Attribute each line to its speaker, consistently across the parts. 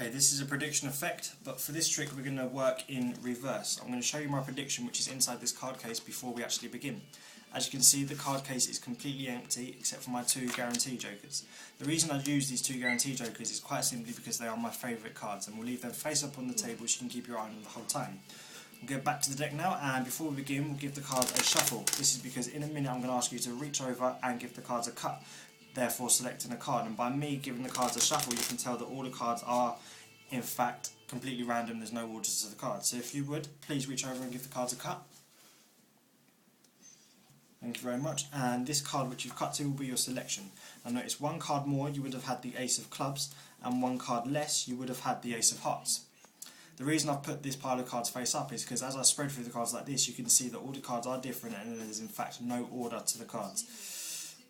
Speaker 1: Okay, this is a prediction effect, but for this trick we're going to work in reverse. I'm going to show you my prediction, which is inside this card case, before we actually begin. As you can see, the card case is completely empty except for my two guarantee jokers. The reason I use these two guarantee jokers is quite simply because they are my favourite cards, and we'll leave them face up on the table so you can keep your eye on them the whole time. We'll go back to the deck now, and before we begin we'll give the cards a shuffle. This is because in a minute I'm going to ask you to reach over and give the cards a cut, therefore selecting a card, and by me giving the cards a shuffle you can tell that all the cards are in fact completely random. There's no orders to the cards. So if you would, please reach over and give the cards a cut. Thank you very much. And this card which you've cut to will be your selection. Now notice, one card more you would have had the Ace of Clubs, and one card less you would have had the Ace of Hearts. The reason I've put this pile of cards face up is because as I spread through the cards like this, you can see that all the cards are different and there is in fact no order to the cards.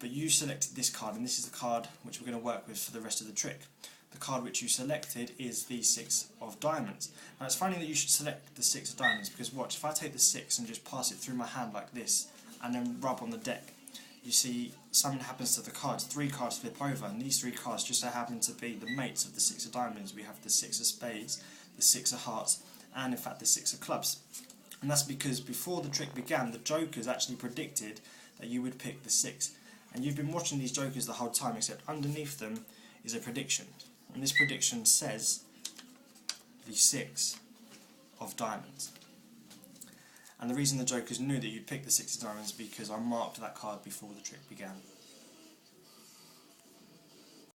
Speaker 1: But you selected this card, and this is the card which we're going to work with for the rest of the trick. The card which you selected is the 6 of diamonds. Now it's funny that you should select the 6 of diamonds, because watch, if I take the 6 and just pass it through my hand like this and then rub on the deck, you see something happens to the cards. 3 cards flip over, and these 3 cards just so happen to be the mates of the 6 of diamonds. We have the 6 of spades, the 6 of hearts, and in fact the 6 of clubs. And that's because before the trick began, the jokers actually predicted that you would pick the 6. And you've been watching these jokers the whole time, except underneath them is a prediction. And this prediction says the 6 of diamonds. And the reason the jokers knew that you'd pick the 6 of diamonds is because I marked that card before the trick began.